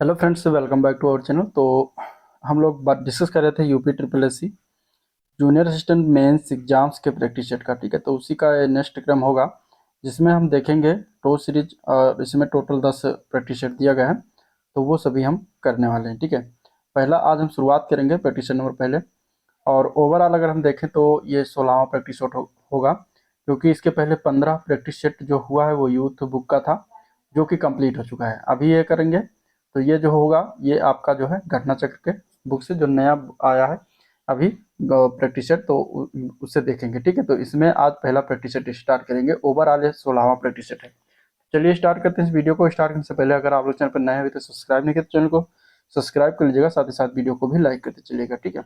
Hello friends, welcome back to our channel. तो हम लोग बात डिस्कस कर रहे थे UP triple S C junior assistant mains exams के प्रैक्टिस सेट का। ठीक है, तो उसी का नेक्स्ट क्रम होगा जिसमें हम देखेंगे टो सीरीज और इसमें टोटल 10 प्रैक्टिस सेट दिया गया है, तो वो सभी हम करने वाले हैं। ठीक है, पहला आज हम शुरुआत करेंगे प्रैक्टिस सेट नंबर पहले। और ओवरऑल अगर हम देखें तो ये 16वां प्रैक्टिस सेट होगा, क्योंकि इसके पहले 15 प्रैक्टिस सेट जो हुआ है वो यूथ बुक का था, जो कि कंप्लीट हो चुका है। अभी ये करेंगे तो ये जो होगा ये आपका जो है घटना चक्र के बुक से जो नया आया है अभी प्रैक्टिस सेट, तो उससे देखेंगे। ठीक है, तो इसमें आज पहला प्रैक्टिस सेट स्टार्ट करेंगे। ओवरऑल ये 16वां प्रैक्टिस सेट है। चलिए स्टार्ट करते हैं इस वीडियो को। स्टार्ट करने से पहले अगर आप लोग चैनल पर नए हैं तो सब्सक्राइब नहीं किया तो चैनल को सब्सक्राइब कर लीजिएगा, साथ ही साथ वीडियो को भी लाइक करते चलिएगा। ठीक है,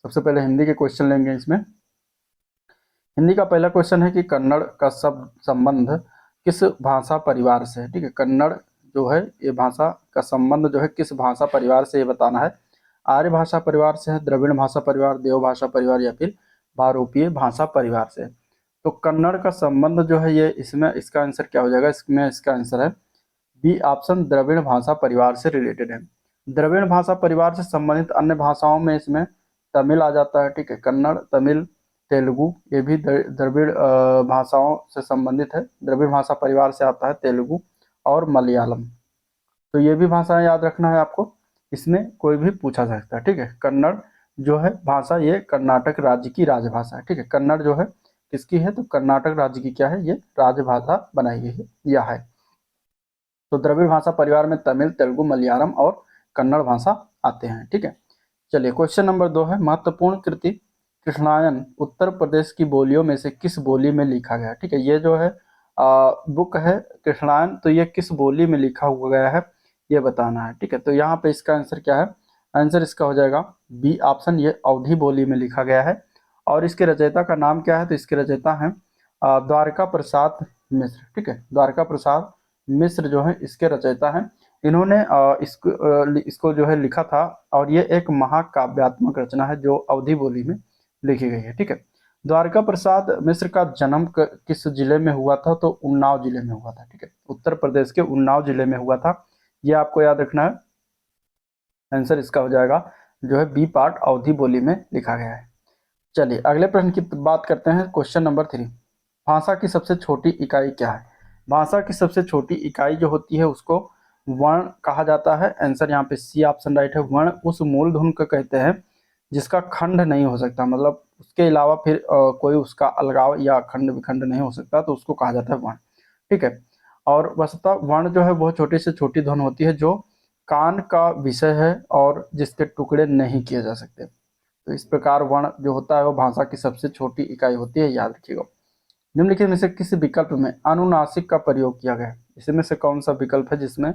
सबसे पहले हिंदी के क्वेश्चन लेंगे इसमें। हिंदी का पहला क्वेश्चन है कि कन्नड़ का शब्द संबंध किस भाषा परिवार से है। ठीक है, कन्नड़ जो है ये भाषा का संबंध जो है किस भाषा परिवार से, ये बताना है। आर्य भाषा परिवार से है, द्रविड़ भाषा परिवार, देव भाषा परिवार या फिर भारोपीय भाषा परिवार से। तो कन्नड़ का संबंध जो है ये इसमें इसका आंसर क्या हो जाएगा, इसमें इसका आंसर है बी ऑप्शन, द्रविड़ भाषा परिवार से रिलेटेड है। द्रविड़ भाषा परिवार से संबंधित अन्य भाषाओं में इसमें तमिल आ जाता है। ठीक है, कन्नड़, तमिल, तेलुगु, ये भी द्रविड़ भाषाओं से संबंधित है। द्रविड़ भाषा परिवार से आता है तेलुगु और मलयालम। तो ये भी भाषाएं याद रखना है आपको, इसमें कोई भी पूछा जा सकता है। ठीक है, कन्नड़ जो है भाषा ये कर्नाटक राज्य की राजभाषा है। ठीक है, कन्नड़ जो है किसकी है, तो कर्नाटक राज्य की क्या है, ये राजभाषा बनाई गई है या है। तो द्रविड़ भाषा परिवार में तमिल, तेलुगु, मलयालम और कन्नड़ भाषा आते हैं। ठीक है, चलिए क्वेश्चन नंबर 2 है, महत्वपूर्ण कृति कृष्णायन उत्तर प्रदेश की बोलियों में से किस बोली में लिखा गया। ठीक है, ये जो है बुक है कृष्णायन, तो ये किस बोली में लिखा हुआ गया है ये बताना है। ठीक है, तो यहाँ पे इसका आंसर क्या है, आंसर इसका हो जाएगा बी ऑप्शन, ये अवधी बोली में लिखा गया है। और इसके रचयिता का नाम क्या है, तो इसके रचयिता हैं द्वारका प्रसाद मिश्र। ठीक है, द्वारका प्रसाद मिश्र जो है इसके रचयिता हैं। इन्होंने इसको जो है लिखा था, और ये एक महाकाव्यात्मक रचना है जो अवधी बोली में लिखी गई है। ठीक है, द्वारका प्रसाद मिश्र का जन्म किस जिले में हुआ था, तो उन्नाव जिले में हुआ था। ठीक है, उत्तर प्रदेश के उन्नाव जिले में हुआ था, ये आपको याद रखना है। आंसर इसका हो जाएगा जो है बी पार्ट, अवधी बोली में लिखा गया है। चलिए अगले प्रश्न की बात करते हैं, क्वेश्चन नंबर 3। भाषा की सबसे छोटी इकाई क्या है। भाषा की सबसे छोटी इकाई जो होती है उसको वर्ण कहा जाता है। आंसर यहाँ पे सी ऑप्शन राइट है। वर्ण उस मूलधुन को कहते हैं जिसका खंड नहीं हो सकता, मतलब उसके अलावा फिर कोई उसका अलगाव या खंड विखंड नहीं हो सकता, तो उसको कहा जाता है वर्ण। ठीक है, और वस्तुतः वर्ण जो है वो छोटी से छोटी ध्वनि होती है जो कान का विषय है और जिसके टुकड़े नहीं किए जा सकते। तो इस प्रकार वर्ण जो होता है वो भाषा की सबसे छोटी इकाई होती है, याद रखिएगा। निम्नलिखित में से किस विकल्प में अनुनासिक का प्रयोग किया गया है। इसमें से कौन सा विकल्प है जिसमें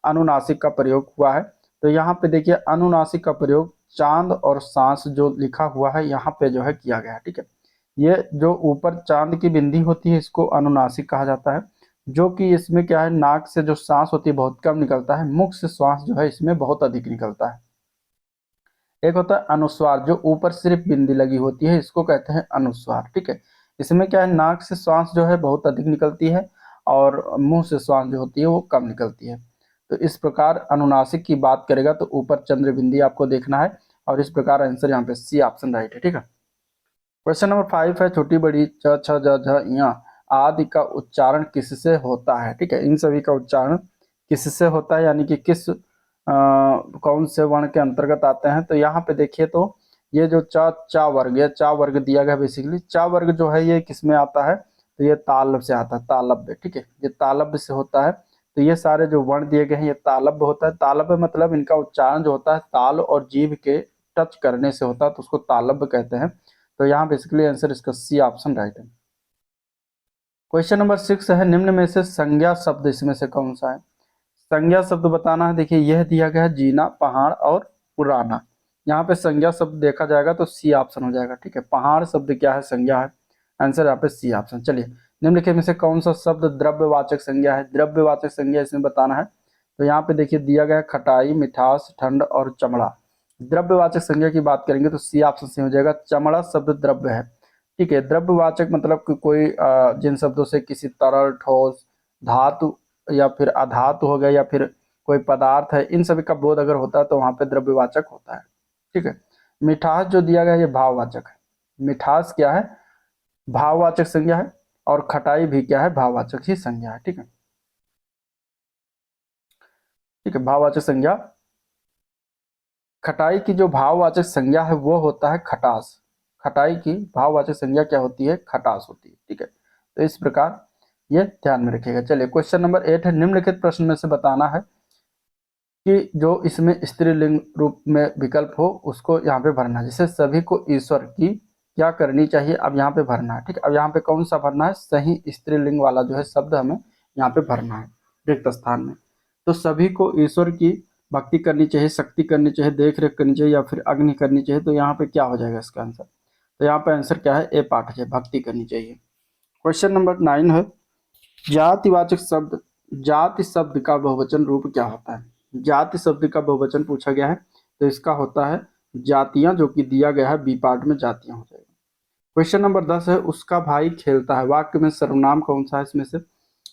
अनुनासिक का प्रयोग हुआ है, तो यहाँ पे देखिए अनुनासिक का प्रयोग चांद और सांस जो लिखा हुआ है यहाँ पे जो है किया गया है। ठीक है, ये जो ऊपर चांद की बिंदी होती है इसको अनुनासिक कहा जाता है, जो कि इसमें क्या है, नाक से जो सांस होती है बहुत कम निकलता है, मुख से श्वास जो है इसमें बहुत अधिक निकलता है। एक होता है अनुस्वार, जो ऊपर सिर्फ बिंदी लगी होती है इसको कहते हैं अनुस्वार। ठीक है, इसमें क्या है, नाक से श्वास जो है बहुत अधिक निकलती है और मुंह से श्वास जो होती है वो कम निकलती है। तो इस प्रकार अनुनासिक की बात करेगा तो ऊपर चंद्र बिंदी आपको देखना है, और इस प्रकार आंसर यहाँ पे सी ऑप्शन राइट है। ठीक है, क्वेश्चन नंबर 5 है, छोटी बड़ी च छ ज झ ञ आदि का उच्चारण किससे होता है। ठीक है, इन सभी का उच्चारण किससे होता है, यानी कि किस कौन से वर्ण के अंतर्गत आते हैं। तो यहाँ पे देखिए तो ये जो चा चा वर्ग, ये चा वर्ग दिया गया, बेसिकली चा वर्ग जो है ये किस में आता है, तो ये तालब से आता है, तालब्य। ठीक है, ये तालब्य से होता है। तो ये सारे जो वर्ण दिए गए हैं ये तालब्य होता है। तालब्य मतलब इनका उच्चारण जो होता है ताल और जीभ के टच करने से होता है, तो उसको तालब्य कहते हैं। तो यहाँ बेसिकली आंसर इसका सी ऑप्शन राइट है। क्वेश्चन नंबर 6 है, निम्न में से संज्ञा शब्द इसमें से कौन सा है। संज्ञा शब्द बताना है। देखिए यह दिया गया है जीना, पहाड़ और पुराना। यहाँ पे संज्ञा शब्द देखा जाएगा तो सी ऑप्शन हो जाएगा। ठीक है, पहाड़ शब्द क्या है, संज्ञा है। आंसर यहाँ पे सी ऑप्शन। चलिए निम्नलिखित में से कौन सा शब्द द्रव्यवाचक संज्ञा है। द्रव्यवाचक संज्ञा इसमें बताना है। तो यहाँ पे देखिए दिया गया है खटाई, मिठास, ठंड और चमड़ा। द्रव्यवाचक संज्ञा की बात करेंगे तो सी ऑप्शन से हो जाएगा, चमड़ा शब्द द्रव्य है। ठीक है, द्रव्यवाचक मतलब कि कोई जिन शब्दों से किसी तरल, ठोस, धातु या फिर अधातु हो गया, या फिर कोई पदार्थ है, इन सभी का बोध अगर होता है तो वहां पे द्रव्यवाचक होता है। ठीक है। मिठास जो दिया गया है ये भाववाचक है। मिठास क्या है? भाववाचक संज्ञा है। और खटाई भी क्या है? भाववाचक ही संज्ञा है। ठीक है, ठीक है, भाववाचक संज्ञा। खटाई की जो भाववाचक संज्ञा है वो होता है खटास। खटाई की भाववाचक संज्ञा क्या होती है? खटास होती है। ठीक है, तो इस प्रकार ये ध्यान में रखिएगा। चलिए क्वेश्चन नंबर 8 है, निम्नलिखित प्रश्न में से बताना है कि जो इसमें स्त्रीलिंग रूप में विकल्प हो उसको यहाँ पे भरना है। जैसे सभी को ईश्वर की क्या करनी चाहिए, अब यहाँ पे भरना है। ठीक है, अब यहाँ पे कौन सा भरना है? सही स्त्रीलिंग वाला जो है शब्द हमें यहाँ पे भरना है रिक्त स्थान में। तो सभी को ईश्वर की भक्ति करनी चाहिए, शक्ति करनी चाहिए, देख रेख करनी चाहिए या फिर अग्नि करनी चाहिए, तो यहाँ पे क्या हो जाएगा इसका आंसर? तो यहाँ पे आंसर क्या है? ए पार्ट है, भक्ति करनी चाहिए। क्वेश्चन नंबर 9 है, जातिवाचक शब्द, जाति शब्द का बहुवचन रूप क्या होता है? जाति शब्द का बहुवचन पूछा गया है, तो इसका होता है जातियां, जो कि दिया गया है बी पार्ट में, जातियां हो जाएगा। क्वेश्चन नंबर 10 है, उसका भाई खेलता है, वाक्य में सर्वनाम कौन सा है इसमें से?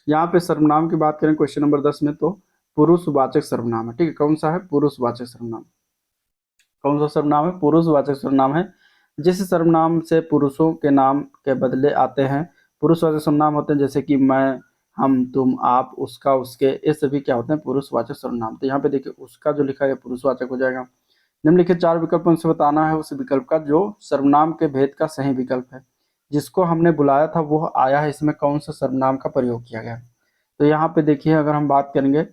यहाँ पे सर्वनाम की बात करें क्वेश्चन नंबर 10 में तो पुरुषवाचक सर्वनाम है। ठीक है, कौन सा है? पुरुषवाचक सर्वनाम। कौन सा सर्वनाम है? पुरुषवाचक सर्वनाम है। जिस सर्वनाम से पुरुषों के नाम के बदले आते हैं पुरुषवाचक सर्वनाम होते हैं, जैसे कि मैं, हम, तुम, आप, उसका, उसके, ये सभी क्या होते हैं? पुरुषवाचक सर्वनाम। तो यहाँ पे देखिए उसका जो लिखा है पुरुषवाचक हो जाएगा। निम्नलिखित 4 विकल्पों से बताना है उस विकल्प का जो सर्वनाम के भेद का सही विकल्प है। जिसको हमने बुलाया था वो आया है, इसमें कौन सा सर्वनाम का प्रयोग किया गया है? तो यहाँ पे देखिए अगर हम बात करेंगे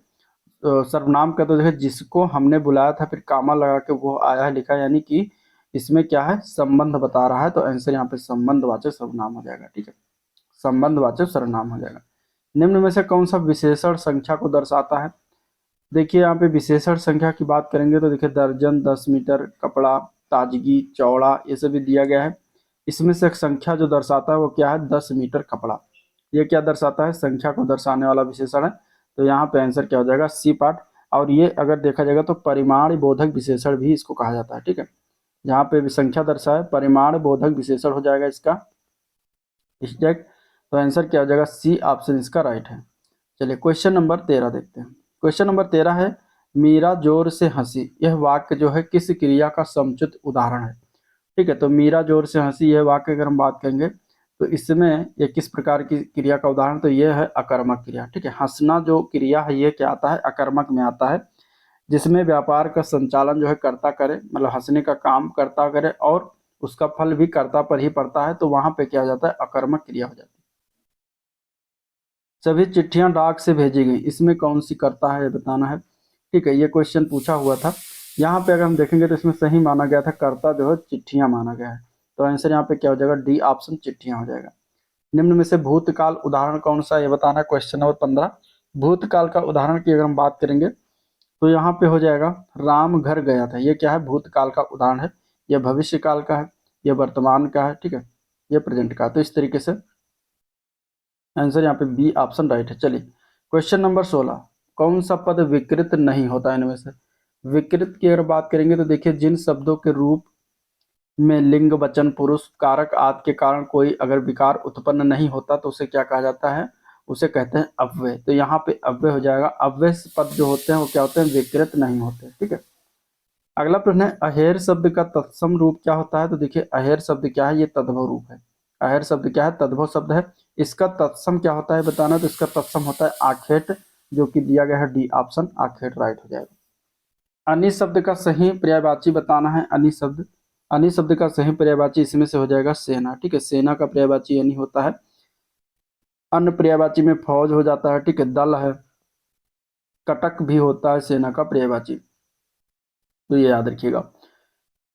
सर्वनाम का, तो देखिए जिसको हमने बुलाया था फिर कामा लगा के वो आया है लिखा है, यानी कि इसमें क्या है? संबंध बता रहा है, तो आंसर यहाँ पे संबंधवाचक सर्वनाम हो जाएगा। ठीक है, संबंधवाचक सर्वनाम हो जाएगा। निम्न में से कौन सा विशेषण संख्या को दर्शाता है? देखिए यहाँ पे विशेषण संख्या की बात करेंगे तो देखिए दर्जन, 10 मीटर, कपड़ा, ताजगी, चौड़ा, ये सभी दिया गया है। इसमें से एक संख्या जो दर्शाता है वो क्या है? 10 मीटर कपड़ा। ये क्या दर्शाता है? संख्या को दर्शाने वाला विशेषण है। तो यहाँ पे आंसर क्या हो जाएगा? C part. और ये अगर देखा जाएगा तो परिमाण बोधक विशेषण भी इसको कहा जाता है। ठीक है, यहाँ पे भी संख्या दर्शाए, परिमाण बोधक विशेषण हो जाएगा इसका स्टैक। तो आंसर क्या हो जाएगा? सी ऑप्शन इसका राइट है। चलिए क्वेश्चन नंबर 13 देखते हैं। क्वेश्चन नंबर 13 है, मीरा जोर से हंसी, यह वाक्य जो है किस क्रिया का समुचित उदाहरण है? ठीक है, तो मीरा जोर से हंसी, यह वाक्य अगर हम बात करेंगे तो इसमें ये किस प्रकार की क्रिया का उदाहरण? तो यह है अकर्मक क्रिया। ठीक है, हंसना जो क्रिया है ये क्या आता है? अकर्मक में आता है, जिसमें व्यापार का संचालन जो है कर्ता करे, मतलब हंसने का काम कर्ता करे और उसका फल भी कर्ता पर ही पड़ता है, तो वहां पे क्या हो जाता है? अकर्मक क्रिया हो जाती है। सभी चिट्ठियां डाक से भेजी गई, इसमें कौन सी कर्ता है ये बताना है। ठीक है, ये क्वेश्चन पूछा हुआ था। यहाँ पे अगर हम देखेंगे तो इसमें सही माना गया था, कर्ता जो है चिट्ठियां माना गया है। तो आंसर यहाँ पे क्या हो जाएगा? डी ऑप्शन चिट्ठियां हो जाएगा। निम्न में से भूतकाल उदाहरण कौन सा है ये बताना है। क्वेश्चन नंबर 15, भूतकाल का उदाहरण की अगर हम बात करेंगे तो यहाँ पे हो जाएगा राम घर गया था, ये क्या है? भूतकाल का उदाहरण है। यह भविष्य काल का है, यह वर्तमान का है, ठीक है, यह प्रेजेंट का। तो इस तरीके से आंसर यहाँ पे बी ऑप्शन राइट है। चलिए क्वेश्चन नंबर 16, कौन सा पद विकृत नहीं होता इनमें से? विकृत की अगर बात करेंगे तो देखिए जिन शब्दों के रूप में लिंग, वचन, पुरुष, कारक आदि के कारण कोई अगर विकार उत्पन्न नहीं होता तो उसे क्या कहा जाता है? उसे कहते हैं अव्यय। तो यहाँ पे अव्यय हो जाएगा। अव्यय पद जो होते हैं वो क्या होते हैं? विकृत नहीं होते। ठीक है, अगला प्रश्न है, अहेर शब्द का तत्सम रूप क्या होता है? तो देखिए अहेर शब्द क्या है? ये तद्भव रूप है। अहेर शब्द क्या है? तद्भव शब्द है। इसका तत्सम क्या होता है बताना, तो इसका तत्सम होता है आखेट, जो कि दिया गया है डी ऑप्शन, आखेट राइट हो जाएगा। अनि शब्द का सही पर्यायवाची बताना है। अनि शब्द का सही पर्यायवाची इसमें से हो जाएगा सेना। ठीक है, सेना का पर्यायवाची अनि होता है। अन्य पर्यायवाची में फौज हो जाता है। ठीक है, दल है, कटक भी होता है सेना का पर्यायवाची, तो ये याद रखिएगा।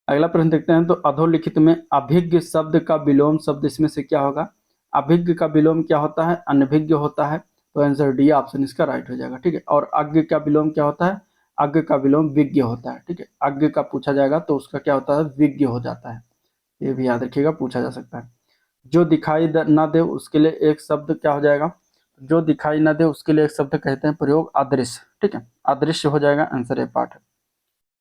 अगला प्रश्न देखते हैं, तो अधोलिखित में अभिज्ञ शब्द का विलोम शब्द इसमें से क्या होगा? अभिज्ञ का विलोम क्या होता है? अनभिज्ञ होता है। तो आंसर डी ऑप्शन इसका राइट हो जाएगा। ठीक है, और अज्ञ का विलोम क्या होता है? अज्ञ का विलोम विज्ञ होता है। ठीक है, अज्ञ का पूछा जाएगा तो उसका क्या होता है? विज्ञ हो जाता है। ये भी याद रखिएगा, पूछा जा सकता है। जो दिखाई न दे उसके लिए एक शब्द क्या हो जाएगा? जो दिखाई न दे उसके लिए एक शब्द कहते हैं प्रयोग अदृश्य। ठीक है, अदृश्य हो जाएगा, आंसर ए पार्ट है।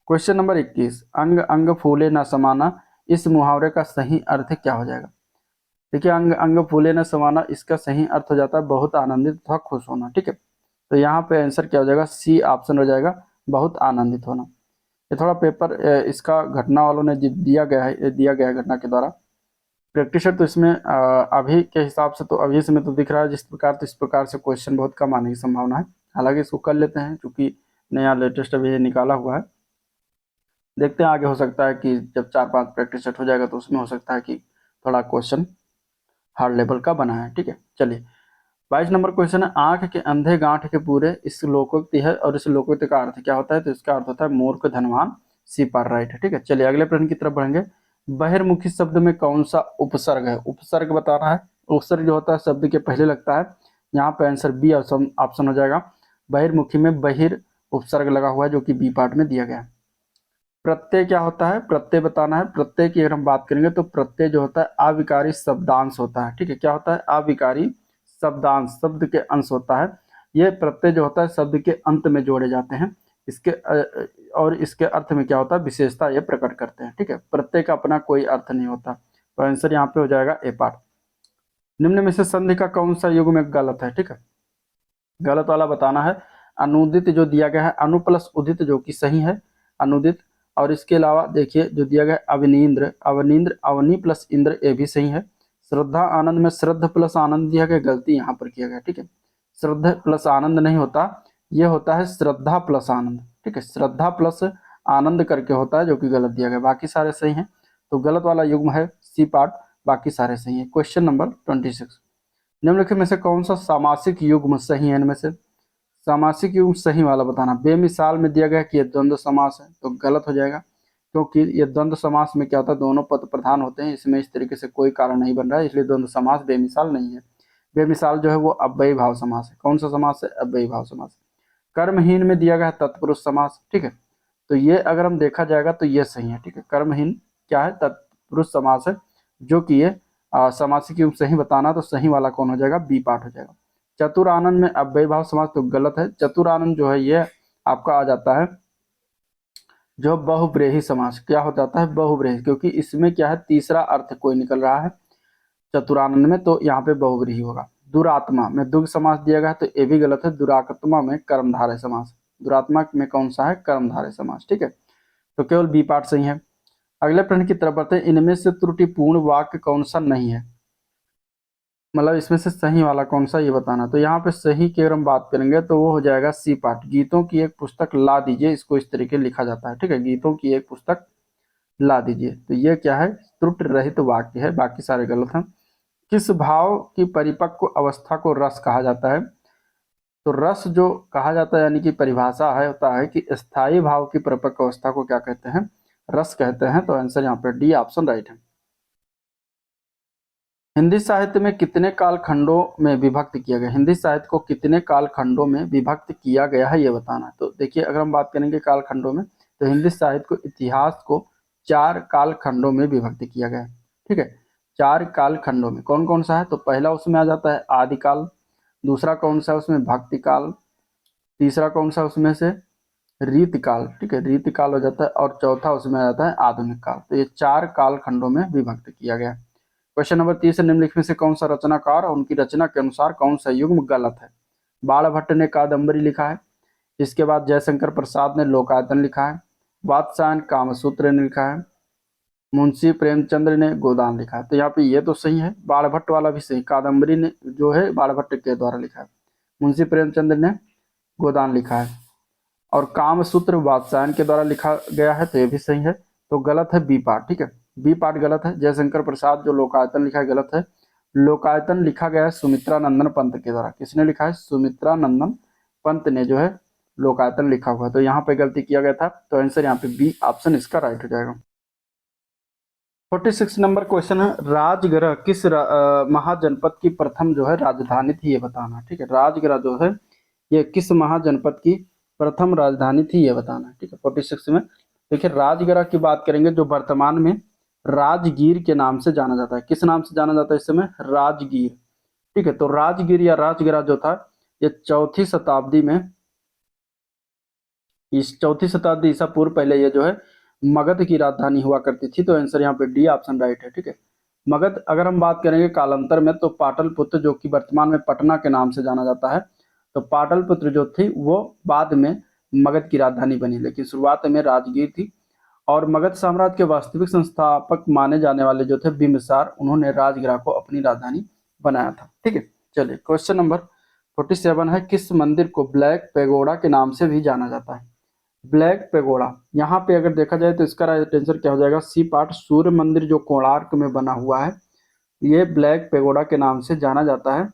क्वेश्चन नंबर 21, अंग अंग फूले न समाना, इस मुहावरे का सही अर्थ क्या हो जाएगा? देखिए अंग अंग फूले न समाना, इसका सही अर्थ हो जाता है बहुत आनंदित तथा खुश होना। ठीक है, तो यहाँ पे आंसर क्या हो जाएगा, सी ऑप्शन हो जाएगा, बहुत आनंदित होना। ये थोड़ा पेपर इसका घटना वालों ने दिया गया है, ये दिया गया है घटना के द्वारा। प्रैक्टिस तो इसमें अभी के हिसाब से तो अभी से में तो दिख रहा है जिस प्रकार, तो इस प्रकार से क्वेश्चन बहुत कम आने की संभावना है। हालांकि इसको कर लेते हैं क्योंकि नया लेटेस्ट अभी ये निकाला हुआ है। देखते हैं आगे, हो सकता है कि जब 4-5 प्रैक्टिस सेट हो जाएगा तो उसमें हो सकता है कि थोड़ा क्वेश्चन हार्ड लेवल का बना है। ठीक है, चलिए 22 नंबर क्वेश्चन है, आंख के अंधे गांठ के पूरे, इस लोकोक्ति है और इस लोकोक्ति का अर्थ क्या होता है, तो इसका अर्थ होता है मूर्ख धनवान, सी पार राइट है। ठीक है, चलिए अगले प्रश्न की तरफ बढ़ेंगे। बहिर्मुखी शब्द में कौन सा उपसर्ग है, उपसर्ग बताना है। उपसर्ग जो होता है शब्द के पहले लगता है, यहाँ पे आंसर बी ऑप्शन हो जाएगा। बहिर्मुखी में बहिर उपसर्ग लगा हुआ है जो कि बी पार्ट में दिया गया है। प्रत्यय क्या होता है, प्रत्यय बताना है। प्रत्यय की अगर हम बात करेंगे तो प्रत्यय जो होता है अविकारी शब्दांश होता है। ठीक है, क्या होता है, अविकारी शब्दांश, शब्द के अंश होता है। ये प्रत्यय जो होता है शब्द के अंत में जोड़े जाते हैं। इसके और इसके अर्थ में क्या होता है, विशेषता ये प्रकट करते हैं। ठीक है, प्रत्यय का अपना कोई अर्थ नहीं होता, तो आंसर यहाँ पे हो जाएगा ए पार्ट। निम्न में से संधि का कौन सा युग में गलत है, ठीक है, गलत वाला बताना है। अनुदित जो दिया गया है, अनु प्लस उदित जो कि सही है, अनुदित। और इसके अलावा देखिए जो दिया गया है अवनींद्र, अवनींद्र, अवनी प्लस इंद्र, ये भी सही है। श्रद्धा आनंद में श्रद्ध प्लस आनंद दिया गया, गलती यहाँ पर किया गया। ठीक है, श्रद्ध प्लस आनंद नहीं होता, ये होता है श्रद्धा प्लस आनंद। ठीक है, श्रद्धा प्लस आनंद करके होता है जो कि गलत दिया गया, बाकी सारे सही हैं। तो गलत वाला युग्म है सी पार्ट, बाकी सारे सही है। क्वेश्चन नंबर 26, निम्नलिखित में से कौन सा सामासिक युग्म सही है, इनमें से सामासिक युग्म सही वाला बताना। बेमिसाल में दिया गया कि ये द्वंद्व समास है, तो गलत हो जाएगा, क्योंकि ये द्वंद्व समास में क्या होता है, दोनों पद प्रधान होते हैं, इसमें इस तरीके से कोई कारण नहीं बन रहा है, इसलिए द्वंद्व समास बेमिसाल नहीं है। बेमिसाल जो है वो अव्ययी भाव समास है। कौन सा समास है, अव्ययी भाव समास। कर्महीन में दिया गया है तत्पुरुष समास। ठीक है, तो ये अगर हम देखा जाएगा तो ये सही है। ठीक है, कर्महीन क्या है, तत्पुरुष समास है, जो कि ये सामासिक युग्म सही बताना, तो सही वाला कौन हो जाएगा, बी पार्ट हो जाएगा। चतुरानंद में अव्ययी भाव समास, तो गलत है। चतुरानंद जो है ये आपका आ जाता है जो बहुब्रीहि समास, क्या हो जाता है, बहुब्रीहि, क्योंकि इसमें क्या है, तीसरा अर्थ कोई निकल रहा है चतुरानंद में, तो यहाँ पे बहुब्रीहि होगा। दुरात्मा में दुग समास दिया गया है, तो ये भी गलत है। दुरात्मा में कर्मधारय समास, दुरात्मा में कौन सा है, कर्मधारय समास। ठीक है, तो केवल बी पार्ट सही है। अगले प्रश्न की तरफ बढ़ते हैं, इनमें से त्रुटिपूर्ण वाक्य कौन सा नहीं है, मतलब इसमें से सही वाला कौन सा ये बताना। तो यहाँ पे सही की अगर हम बात करेंगे तो वो हो जाएगा सी पार्ट, गीतों की एक पुस्तक ला दीजिए, इसको इस तरीके लिखा जाता है। ठीक है, गीतों की एक पुस्तक ला दीजिए, तो ये क्या है, त्रुटि रहित वाक्य है, बाकी सारे गलत हैं। किस भाव की परिपक्व अवस्था को रस कहा जाता है, तो रस जो कहा जाता है यानी कि परिभाषा है होता है कि स्थायी भाव की परिपक्व अवस्था को क्या कहते हैं, रस कहते हैं। तो आंसर यहाँ पे डी ऑप्शन राइट है। हिंदी साहित्य में कितने कालखंडों में विभक्त किया गया, हिंदी साहित्य को कितने कालखंडों में विभक्त किया गया है ये बताना है। तो देखिए अगर हम बात करेंगे कालखंडों में, तो हिंदी साहित्य को, इतिहास को 4 कालखंडों में विभक्त किया गया है। ठीक है, 4 कालखंडों में कौन कौन सा है, तो पहला उसमें आ जाता है आदिकाल, दूसरा कौन सा है उसमें भक्ति काल, तीसरा कौन सा उसमें से रीतकाल। ठीक है, रीतकाल हो जाता है, और चौथा उसमें आ जाता है आधुनिक काल। तो ये 4 कालखंडों में विभक्त किया गया है। क्वेश्चन नंबर 30 निम्नलिखित में से कौन सा रचनाकार और उनकी रचना के अनुसार कौन सा युग्म गलत है। बाणभट्ट ने कादम्बरी लिखा है, इसके बाद जयशंकर प्रसाद ने लोकायतन लिखा है, वात्स्यायन कामसूत्र ने लिखा है, मुंशी प्रेमचंद्र ने गोदान लिखा है। तो यहाँ पे ये तो सही है, बाणभट्ट वाला भी सही, कादम्बरी ने जो है बाणभट्ट के द्वारा लिखा है, मुंशी प्रेमचंद्र ने गोदान लिखा है, और कामसूत्र वात्स्यायन के द्वारा लिखा गया है, तो ये भी सही है। तो गलत है बी पार्ट। ठीक है, बी पार्ट गलत है। जयशंकर प्रसाद जो लोकायतन लिखा है गलत है। लोकायतन लिखा गया है सुमित्रा नंदन पंत के द्वारा, किसने लिखा है, सुमित्रा नंदन पंत ने जो है लोकायतन लिखा हुआ है, तो यहाँ पे गलती किया गया था, तो आंसर यहाँ पे बी ऑप्शन इसका राइट हो जाएगा। 46 नंबर क्वेश्चन है, राजगृह किस महाजनपद की प्रथम जो है राजधानी थी ये बताना। ठीक है, राजगृह जो है ये किस महाजनपद की प्रथम राजधानी थी ये बताना है। ठीक है, 46 में देखिए राजगृह की बात करेंगे जो वर्तमान में राजगीर के नाम से जाना जाता है। किस नाम से जाना जाता है इस समय, राजगीर। ठीक है, तो राजगीर या राजगृह जो था ये चौथी शताब्दी ईसा पूर्व पहले ये जो है मगध की राजधानी हुआ करती थी। तो आंसर यहाँ पे डी ऑप्शन राइट है। ठीक है, मगध अगर हम बात करेंगे कालांतर में तो पाटलिपुत्र जो कि वर्तमान में पटना के नाम से जाना जाता है, तो पाटलिपुत्र जो थी वो बाद में मगध की राजधानी बनी, लेकिन शुरुआत में राजगीर थी। और मगध साम्राज्य के वास्तविक संस्थापक माने जाने वाले जो थे बिंबिसार, उन्होंने राजगिरा को अपनी राजधानी बनाया था। ठीक है, चलिए क्वेश्चन नंबर 47 है, किस मंदिर को ब्लैक पेगोडा के नाम से भी जाना जाता है? ब्लैक पेगोडा, यहाँ पे अगर देखा जाए तो इसका राइट आंसर क्या हो जाएगा? सी पार्ट, सूर्य मंदिर जो कोणार्क में बना हुआ है, ये ब्लैक पेगोडा के नाम से जाना जाता है।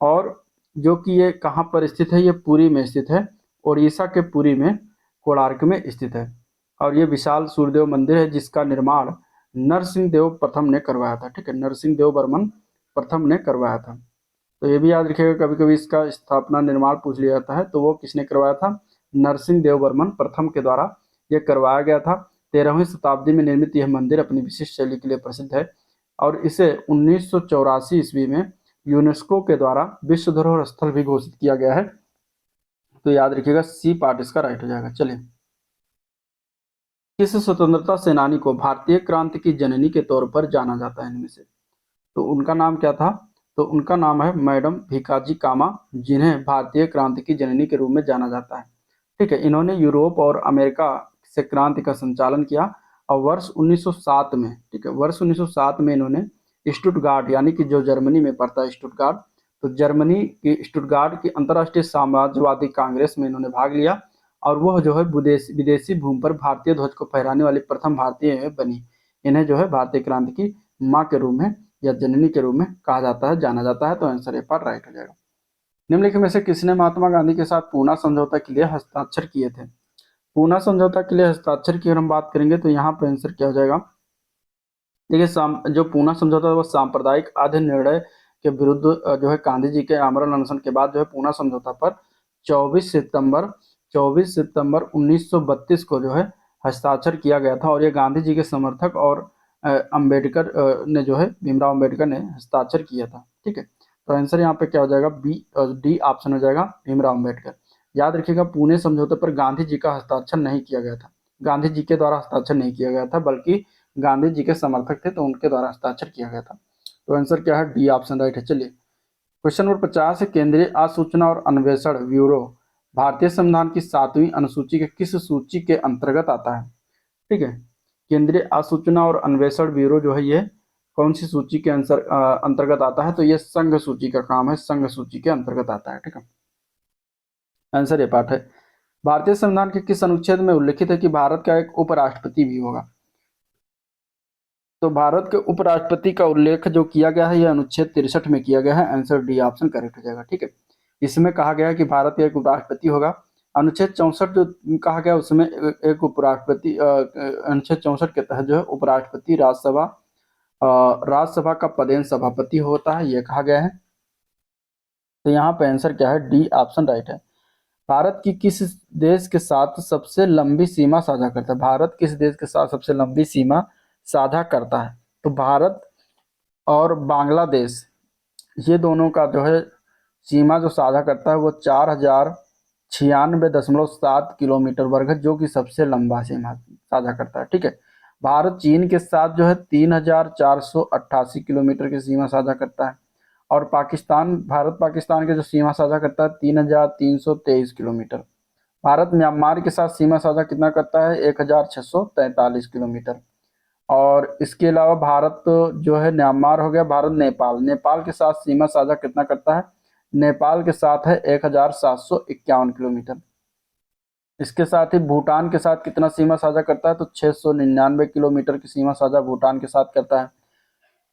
और जो कि ये कहाँ पर स्थित है? ये पुरी में स्थित है, उड़ीसा के पुरी में कोणार्क में स्थित है। और ये विशाल सूर्यदेव मंदिर है जिसका निर्माण नरसिंह देव प्रथम ने करवाया था। ठीक है, नरसिंह देव वर्मन प्रथम ने करवाया था। तो ये भी याद रखिएगा, कभी कभी इसका स्थापना निर्माण पूछ लिया जाता है, तो वो किसने करवाया था? नरसिंह देव वर्मन प्रथम के द्वारा ये करवाया गया था। 13वीं शताब्दी में निर्मित यह मंदिर अपनी विशिष्ट शैली के लिए प्रसिद्ध है और इसे 1984 ईस्वी में यूनेस्को के द्वारा विश्व धरोहर स्थल भी घोषित किया गया है। तो याद रखिएगा, सी पार्ट इसका राइट हो जाएगा। चलिए, किस स्वतंत्रता सेनानी को भारतीय क्रांति की जननी के तौर पर जाना जाता है इनमें से? तो उनका नाम क्या था? तो उनका नाम है मैडम भीकाजी कामा, जिन्हें भारतीय क्रांति की जननी के रूप में जाना जाता है। ठीक है, इन्होंने यूरोप और अमेरिका से क्रांति का संचालन किया और वर्ष 1907 में, ठीक है, वर्ष 1907 में इन्होंने स्टुटगार्ट, यानी कि जो जर्मनी में पड़ता है स्टुटगार्ट, तो जर्मनी की स्टुटगार्ट की अंतर्राष्ट्रीय साम्राज्यवादी कांग्रेस में इन्होंने भाग लिया और वह जो है विदेशी भूमि पर भारतीय ध्वज को फहराने वाली प्रथम भारतीय बनी। इन्हें जो है भारतीय क्रांति की माँ के रूप में या जननी के रूप में कहा जाता है, जाना जाता है। तो आंसर ए पर राइट हो जाएगा। निम्नलिखित में से किसने महात्मा गांधी के साथ पूना समझौता के लिए हस्ताक्षर किए थे? पूना समझौता के लिए हस्ताक्षर की अगर हम बात करेंगे तो यहाँ पे आंसर क्या हो जाएगा? देखिए, जो पूना समझौता है वो सांप्रदायिक आधे निर्णय के विरुद्ध जो है गांधी जी के आमरण अनशन के बाद जो है पूना समझौता पर 24 सितंबर 1932 को जो है हस्ताक्षर किया गया था। और ये गांधी जी के समर्थक और अंबेडकर ने जो है, भीमराव अंबेडकर ने हस्ताक्षर किया था। ठीक है, तो आंसर यहाँ पे क्या हो जाएगा? डी ऑप्शन हो जाएगा, भीमराव अंबेडकर। याद रखिएगा, पुणे समझौते पर गांधी जी का हस्ताक्षर नहीं किया गया था, गांधी जी के द्वारा हस्ताक्षर नहीं किया गया था, बल्कि गांधी जी के समर्थक थे तो उनके द्वारा हस्ताक्षर किया गया था। तो आंसर क्या है? डी ऑप्शन राइट है। चलिए, क्वेश्चन नंबर 50 है, केंद्रीय आसूचना और अन्वेषण ब्यूरो भारतीय संविधान की 7वीं अनुसूची के किस सूची के अंतर्गत आता है? ठीक है, केंद्रीय आसूचना और अन्वेषण ब्यूरो जो है ये कौन सी सूची के अंतर्गत आता है? तो ये संघ सूची का काम है, संघ सूची के अंतर्गत आता है। ठीक है, आंसर ये पार्ट है। भारतीय संविधान के किस अनुच्छेद में उल्लिखित है कि भारत का एक उपराष्ट्रपति भी होगा? तो भारत के उपराष्ट्रपति का उल्लेख जो किया गया है यह अनुच्छेद 63 में किया गया है। आंसर डी ऑप्शन करेक्ट हो जाएगा। ठीक है, इसमें कहा गया है कि भारत का एक उपराष्ट्रपति होगा। अनुच्छेद 64 जो कहा गया उसमें एक उपराष्ट्रपति, अनुच्छेद 64 के तहत जो है उपराष्ट्रपति राज्यसभा का पदेन सभापति होता है, ये कहा गया है। तो यहाँ पे आंसर क्या है? डी ऑप्शन राइट है। भारत की किस देश के साथ सबसे लंबी सीमा साझा करता है? भारत किस देश के साथ सबसे लंबी सीमा साझा करता है? तो भारत और बांग्लादेश, ये दोनों का जो है सीमा जो साझा करता है वो 4096.7 किलोमीटर वर्ग है, जो कि सबसे लंबा सीमा साझा करता है। ठीक है, भारत चीन के साथ जो है 3488 किलोमीटर की सीमा साझा करता है और भारत पाकिस्तान के जो सीमा साझा करता है 3323 किलोमीटर। भारत म्यांमार के साथ सीमा साझा कितना करता है? 1643 किलोमीटर। और इसके अलावा भारत जो है म्यांमार हो गया, भारत नेपाल के साथ सीमा साझा कितना करता है? नेपाल के साथ है 1751 किलोमीटर। इसके साथ ही भूटान के साथ कितना सीमा साझा करता है? तो 699 किलोमीटर की सीमा साझा भूटान के साथ करता है।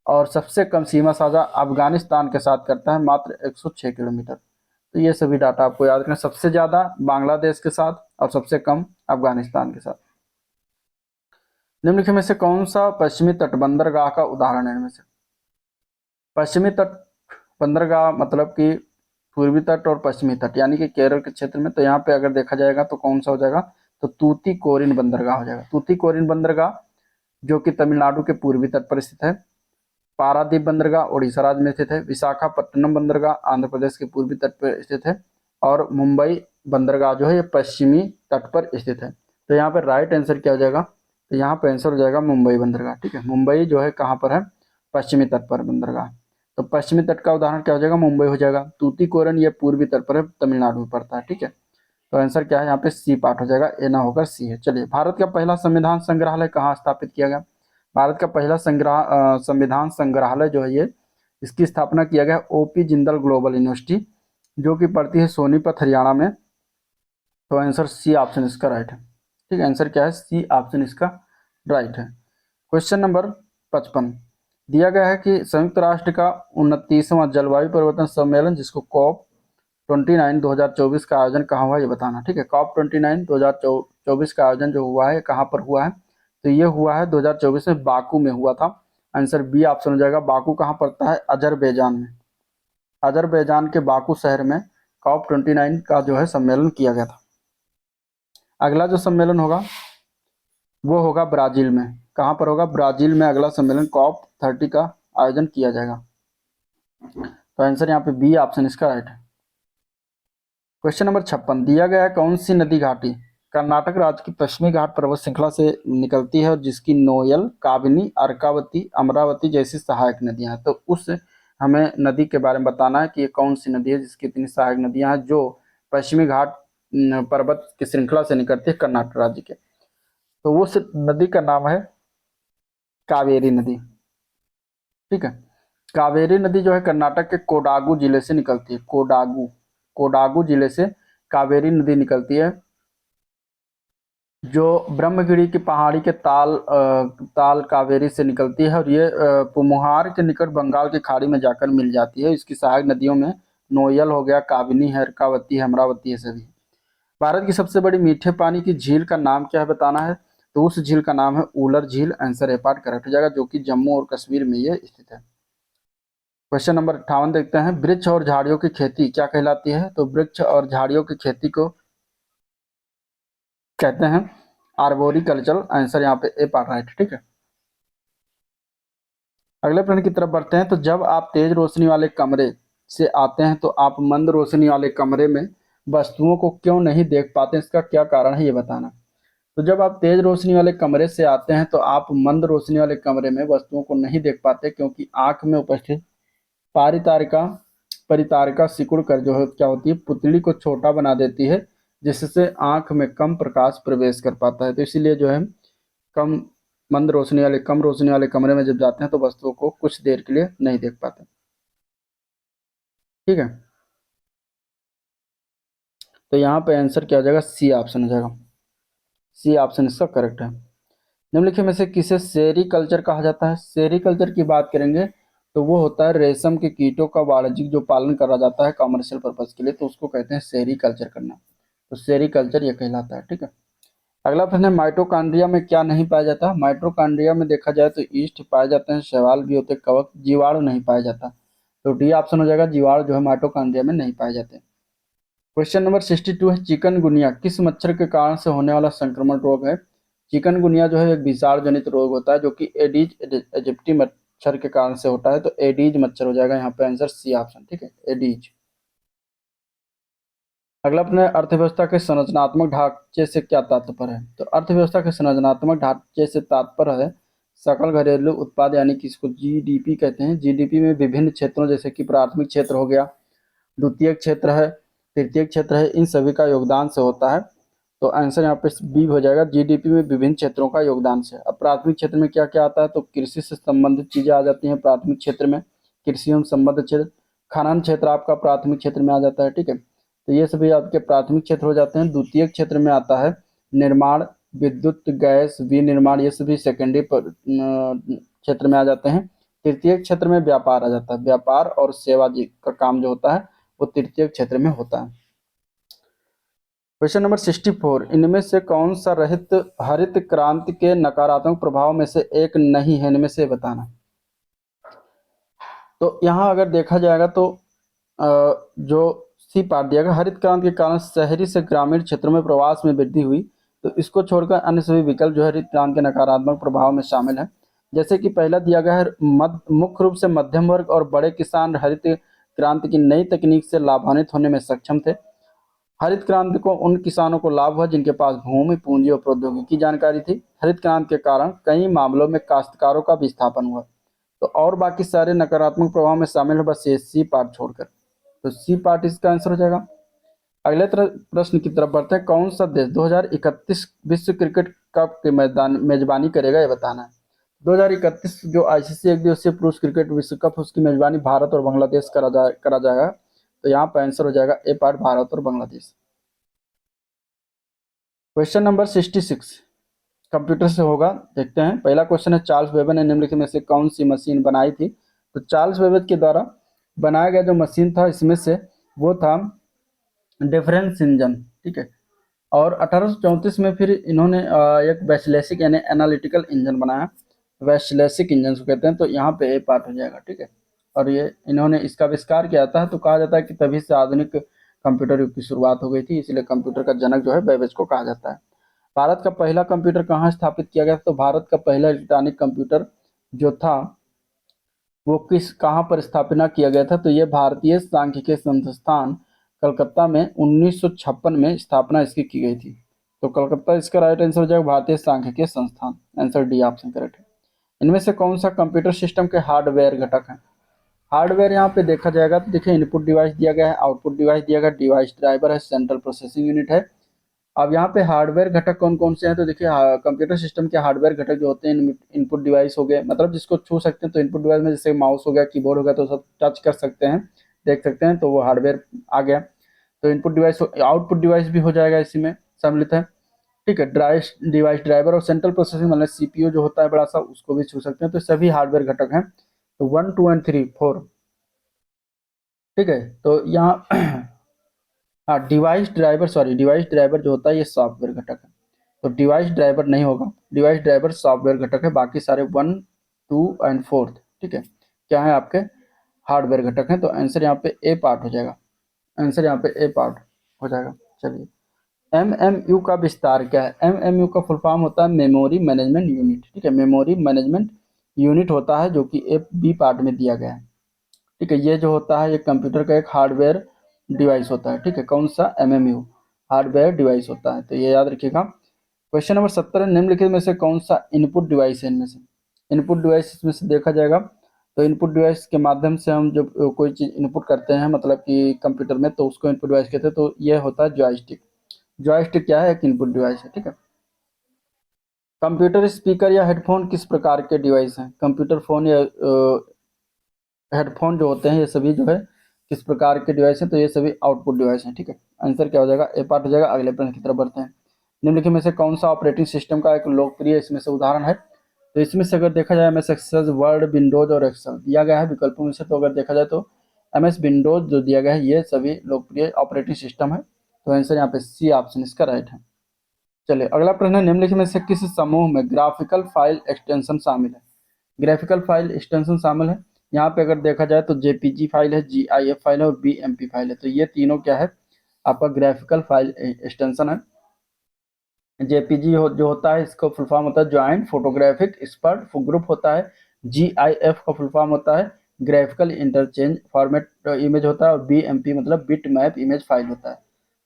और सबसे कम सीमा साझा अफगानिस्तान के साथ करता है, मात्र 106 किलोमीटर। तो ये सभी डाटा आपको याद रखना, सबसे ज्यादा बांग्लादेश के साथ और सबसे कम अफगानिस्तान के साथ। निम्नलिखित में से कौन सा पश्चिमी तट बंदरगाह का उदाहरण है? इनमें से पश्चिमी तट बंदरगाह मतलब कि पूर्वी तट और पश्चिमी तट, यानी कि केरल के क्षेत्र में। तो यहाँ पे अगर देखा जाएगा तो कौन सा हो जाएगा? तो तूतीकोरिन बंदरगाह हो जाएगा। तूतीकोरिन बंदरगाह जो कि तमिलनाडु के पूर्वी तट पर स्थित है। पारादीप बंदरगाह उड़ीसा राज्य में स्थित है। विशाखापट्टनम बंदरगाह आंध्र प्रदेश के पूर्वी तट पर स्थित है। और मुंबई बंदरगाह जो है ये पश्चिमी तट पर स्थित है। तो यहाँ पर राइट आंसर क्या हो जाएगा? तो यहाँ पर आंसर हो जाएगा मुंबई बंदरगाह। ठीक है, मुंबई जो है कहाँ पर है? पश्चिमी तट पर बंदरगाह। तो पश्चिमी तट का उदाहरण क्या हो जाएगा, मुंबई हो जाएगा। तूतीकोरन ये पूर्वी तट पर है, तमिलनाडु में पड़ता है, ठीक है। तो आंसर क्या है यहाँ पे, सी पार्ट हो जाएगा, ए ना होकर सी है। चलिए, भारत का पहला संविधान संग्रहालय कहाँ स्थापित किया गया। भारत का पहला संविधान संग्रहालय जो है ये, इसकी स्थापना किया गया ओपी जिंदल ग्लोबल यूनिवर्सिटी, जो कि पड़ती है सोनीपत हरियाणा में। तो आंसर सी ऑप्शन इसका राइट है, ठीक है। आंसर क्या है, सी ऑप्शन इसका राइट है। क्वेश्चन नंबर 55 दिया गया है कि संयुक्त राष्ट्र का 29वां जलवायु परिवर्तन सम्मेलन, जिसको कॉप 29 2024 का आयोजन कहाँ हुआ, ये बताना, ठीक है। कॉप 29 2024 का आयोजन जो हुआ है कहाँ पर हुआ है, तो ये हुआ है 2024 में बाकू में हुआ था। आंसर बी ऑप्शन हो जाएगा। बाकू कहाँ पड़ता है, अजरबैजान में। अजरबैजान के बाकू शहर में कॉप 29 का जो है सम्मेलन किया गया था। अगला जो सम्मेलन होगा वो होगा ब्राजील में। कहाँ पर होगा, ब्राजील में अगला सम्मेलन कॉप 30 का आयोजन किया जाएगा। तो आंसर यहाँ पे बी ऑप्शन इसका राइट है। क्वेश्चन नंबर 56 दिया गया है, कौन सी नदी घाटी कर्नाटक राज्य की पश्चिमी घाट पर्वत श्रृंखला से निकलती है और जिसकी नोयल, काबिनी, अर्कावती, अमरावती जैसी सहायक नदियां हैं। तो उस हमें नदी के बारे में बताना है कि ये कौन सी नदी है जिसकी इतनी सहायक नदियां हैं, जो पश्चिमी घाट पर्वत की श्रृंखला से निकलती है कर्नाटक राज्य के। तो उस नदी का नाम है कावेरी नदी, ठीक है। कावेरी नदी जो है कर्नाटक के कोडागू जिले से निकलती है। कोडागू जिले से कावेरी नदी निकलती है, जो ब्रह्मगिरी की पहाड़ी के ताल कावेरी से निकलती है, और ये पुमुहार के निकट बंगाल की खाड़ी में जाकर मिल जाती है। इसकी सहायक नदियों में नोयल हो गया, काबिनी है, अर्कावती है, अमरावती है सभी। भारत की सबसे बड़ी मीठे पानी की झील का नाम क्या है बताना है। तो उस झील का नाम है उलर झील। आंसर ए पार्ट करेक्ट हो जाएगा, जो कि जम्मू और कश्मीर में ये स्थित है। क्वेश्चन नंबर 58 देखते हैं, वृक्ष और झाड़ियों की खेती क्या कहलाती है। तो वृक्ष और झाड़ियों की खेती को कहते हैं आर्बोरिकल्चर। आंसर यहाँ पे ए पार्ट राइट, ठीक है। अगले प्रश्न की तरफ बढ़ते हैं। तो जब आप तेज रोशनी वाले कमरे से आते हैं तो आप मंद रोशनी वाले कमरे में वस्तुओं को क्यों नहीं देख पाते, इसका क्या कारण है ये बताना। तो जब आप तेज रोशनी वाले कमरे से आते हैं तो आप मंद रोशनी वाले कमरे में वस्तुओं को नहीं देख पाते, क्योंकि आंख में उपस्थित पारितारिका परितारिका सिकुड़ कर जो है क्या होती है, पुतली को छोटा बना देती है, जिससे आंख में कम प्रकाश प्रवेश कर पाता है। तो इसीलिए जो है कम कम रोशनी वाले कमरे में जब जाते हैं तो वस्तुओं को कुछ देर के लिए नहीं देख पाते, ठीक है। तो यहाँ पे आंसर क्या हो जाएगा, सी ऑप्शन हो जाएगा। सी ऑप्शन इसका करेक्ट है। निम्नलिखित में से किसे सेरीकल्चर कहा जाता है। सेरीकल्चर की बात करेंगे तो वो होता है रेशम के कीटों का वाणिज्यिक जो पालन करा जाता है कमर्शियल पर्पज के लिए, तो उसको कहते हैं सेरीकल्चर करना। तो सेरीकल्चर ये कहलाता है, ठीक है। अगला प्रश्न है, माइटोकॉन्ड्रिया में क्या नहीं पाया जाता। माइटोकॉन्ड्रिया में देखा जाए तो ईस्ट पाए जाते हैं, शैवाल भी होते, कवक, जीवाणु नहीं पाया जाता। तो डी ऑप्शन हो जाएगा, जीवाणु जो है माइटोकॉन्ड्रिया में नहीं पाए जाते। क्वेश्चन नंबर 62 है, चिकनगुनिया किस मच्छर के कारण से होने वाला संक्रमण रोग है। चिकनगुनिया जो है एक विषाणु जनित रोग होता है, जो कि एडीज इजिप्टी मच्छर के कारण से होता है। तो एडीज मच्छर हो जाएगा यहाँ पे आंसर सी ऑप्शन, ठीक है, एडीज। अगला प्रश्न है, अर्थव्यवस्था के संरचनात्मक ढांचे से क्या तात्पर्य है। तो अर्थव्यवस्था के संरचनात्मक ढांचे से तात्पर्य है सकल घरेलू उत्पाद, यानी कि इसको जीडीपी कहते हैं। जीडीपी में विभिन्न क्षेत्रों जैसे कि प्राथमिक क्षेत्र हो गया, द्वितीय क्षेत्र है, तृतीय क्षेत्र है, इन सभी का योगदान से होता है। तो आंसर यहाँ पे बी हो जाएगा, जीडीपी में विभिन्न क्षेत्रों का योगदान से। अब प्राथमिक क्षेत्र में क्या क्या आता है, तो कृषि से संबंधित चीजें आ जाती हैं प्राथमिक क्षेत्र में, कृषि एवं संबंधित क्षेत्र। खनन क्षेत्र आपका प्राथमिक क्षेत्र में आ जाता है, ठीक है। तो ये सभी आपके प्राथमिक क्षेत्र हो जाते हैं। द्वितीय क्षेत्र में आता है निर्माण, विद्युत, गैस, विनिर्माण, ये सभी सेकेंडरी क्षेत्र में आ जाते हैं। तृतीय क्षेत्र में व्यापार आ जाता है, व्यापार और सेवा जी का काम जो होता है वो तृतीय क्षेत्र में होता है। क्वेश्चन नंबर 64, इनमें से कौन सा हरित क्रांति के नकारात्मक प्रभाव में से एक नहीं है, इनमें से बताना। तो यहाँ अगर देखा जाएगा तो जो सी पार्ट दिया गया, हरित क्रांति के कारण शहरी से ग्रामीण क्षेत्रों में प्रवास में वृद्धि हुई। तो इसको छोड़कर अन्य सभी विकल्प जो हरित क्रांति के नकारात्मक प्रभाव में शामिल है। जैसे कि पहला दिया गया है, मुख्य रूप से मध्यम वर्ग और बड़े किसान हरित क्रांति की नई तकनीक से लाभान्वित होने में सक्षम थे। हरित क्रांति को उन किसानों को लाभ हुआ जिनके पास भूमि, पूंजी और प्रौद्योगिकी की जानकारी थी। हरित क्रांति के कारण कई मामलों में काश्तकारों का विस्थापन हुआ। तो और बाकी सारे नकारात्मक प्रभाव में शामिल है बस ये सी पार्ट छोड़कर, तो सी पार्ट इसका आंसर हो जाएगा। अगले प्रश्न की तरफ बढ़ते हैं। कौन सा देश 2031 विश्व क्रिकेट कप के मैदान मेजबानी करेगा, ये बताना है। 2031 जो आईसीसी एक दिवसीय पुरुष क्रिकेट विश्व कप, उसकी मेजबानी भारत और बांग्लादेश करा जाएगा। तो यहाँ पर आंसर हो जाएगा ए पार्ट, भारत और बांग्लादेश। क्वेश्चन नंबर 66 कंप्यूटर से होगा, देखते हैं। पहला क्वेश्चन है, चार्ल्स वेबर ने निम्नलिखित में से कौन सी मशीन बनाई थी। तो चार्ल्स वेबर के द्वारा बनाया गया जो मशीन था, इसमें से वो था डिफरेंस इंजन, ठीक है। और 1834 में फिर इन्होंने एक वैशलेसिक यानी एनालिटिकल इंजन बनाया, वैशलेसिक इंजन को कहते हैं। तो यहाँ पे ए पार्ट हो जाएगा, ठीक है। और ये इन्होंने इसका आविष्कार किया था, तो कहा जाता है कि तभी से आधुनिक कंप्यूटर युग की शुरुआत हो गई थी, इसलिए कंप्यूटर का जनक जो है बेबेज को कहा जाता है। भारत का पहला कंप्यूटर कहाँ स्थापित किया गया? तो भारत का पहला इलेक्ट्रॉनिक कंप्यूटर जो था वो कहाँ पर स्थापना किया गया था? तो ये भारतीय सांख्यिकी संस्थान कलकत्ता में 1956 में स्थापना इसकी की गई थी। तो कलकत्ता इसका राइट आंसर हो जाएगा, भारतीय सांख्यिकी संस्थान। आंसर डी ऑप्शन करेक्ट है। इनमें से कौन सा कंप्यूटर सिस्टम के हार्डवेयर घटक है? हार्डवेयर यहाँ पे देखा जाएगा तो देखिए, इनपुट डिवाइस दिया गया है, आउटपुट डिवाइस दिया गया, डिवाइस ड्राइवर है, सेंट्रल प्रोसेसिंग यूनिट है। अब यहाँ पे हार्डवेयर घटक कौन कौन से हैं? तो देखिए, कंप्यूटर सिस्टम के हार्डवेयर घटक जो होते हैं, इनपुट डिवाइस हो गए, मतलब जिसको छू सकते हैं। तो इनपुट डिवाइस में जैसे माउस हो गया, कीबोर्ड हो गया, तो सब टच कर सकते हैं, देख सकते हैं, तो वो हार्डवेयर आ गया। तो इनपुट डिवाइस, आउटपुट डिवाइस भी हो जाएगा, इसी में सम्मिलित है, ठीक है। डिवाइस ड्राइवर और सेंट्रल प्रोसेसिंग मतलब सीपीयू जो होता है बड़ा सा, उसको भी छू सकते हैं। तो सभी हार्डवेयर घटक हैं। तो 1 2 एंड 3 4, ठीक है। तो यहाँ हाँ, device driver, sorry, device driver जो होता है ये सॉफ्टवेयर घटक है, तो डिवाइस ड्राइवर नहीं होगा। डिवाइस ड्राइवर सॉफ्टवेयर घटक है, बाकी सारे 1 2 एंड 4, ठीक है, क्या है आपके हार्डवेयर घटक हैं। तो आंसर यहाँ पे ए पार्ट हो जाएगा, आंसर यहाँ पे ए पार्ट हो जाएगा। चलिए, एमएमयू का विस्तार क्या है? एमएमयू का फुल फॉर्म होता है मेमोरी मैनेजमेंट यूनिट, ठीक है, मेमोरी मैनेजमेंट यूनिट होता है, जो कि ए बी पार्ट में दिया गया है, ठीक है। ये जो होता है ये कंप्यूटर का एक हार्डवेयर डिवाइस होता है, ठीक है। कौन सा? एमएमयू हार्डवेयर डिवाइस होता है, तो ये याद रखिएगा। क्वेश्चन नंबर 17, निम्नलिखित में से कौन सा इनपुट डिवाइस है? इनमें से इनपुट डिवाइस इसमें से देखा जाएगा, तो इनपुट डिवाइस के माध्यम से हम जब कोई चीज़ इनपुट करते हैं, मतलब कि कंप्यूटर में, तो उसको इनपुट डिवाइस कहते हैं। तो ये होता है जॉयस्टिक। जॉयस्टिक क्या है? एक इनपुट डिवाइस है, ठीक है। कंप्यूटर स्पीकर या हेडफोन किस प्रकार के डिवाइस हैं? कंप्यूटर फोन या हेडफोन जो होते हैं, ये सभी जो है किस प्रकार के डिवाइस हैं? तो ये सभी आउटपुट डिवाइस हैं, ठीक है। आंसर क्या हो जाएगा? ए पार्ट हो जाएगा। अगले प्रश्न की तरफ बढ़ते हैं। निम्नलिखित में से कौन सा ऑपरेटिंग सिस्टम का एक लोकप्रिय इसमें से उदाहरण है? तो इसमें से अगर देखा जाए, एमएस एक्सेल, वर्ड, विंडोज और एक्सेल दिया गया है विकल्पों में से। तो अगर देखा जाए तो एमएस विंडोज जो दिया गया है, ये सभी लोकप्रिय ऑपरेटिंग सिस्टम है। तो आंसर यहाँ पे सी ऑप्शन इसका राइट है। चलिए, अगला प्रश्न है, निम्नलिखित में से किस समूह में ग्राफिकल फाइल एक्सटेंशन शामिल है? ग्राफिकल फाइल एक्सटेंशन शामिल है। यहाँ पे अगर देखा जाए तो जेपीजी फाइल है, जीआईएफ फाइल है और बीएमपी फाइल है। तो ये तीनों क्या है? आपका ग्राफिकल फाइल एक्सटेंशन है। जेपीजी जो होता है, इसका फुल फॉर्म होता है ज्वाइंट फोटोग्राफिक एक्सपर्ट ग्रुप होता है। जीआईएफ का फुल फॉर्म होता है ग्राफिकल इंटरचेंज फॉर्मेट इमेज होता है। और बीएमपी मतलब बिट मैप इमेज फाइल होता है।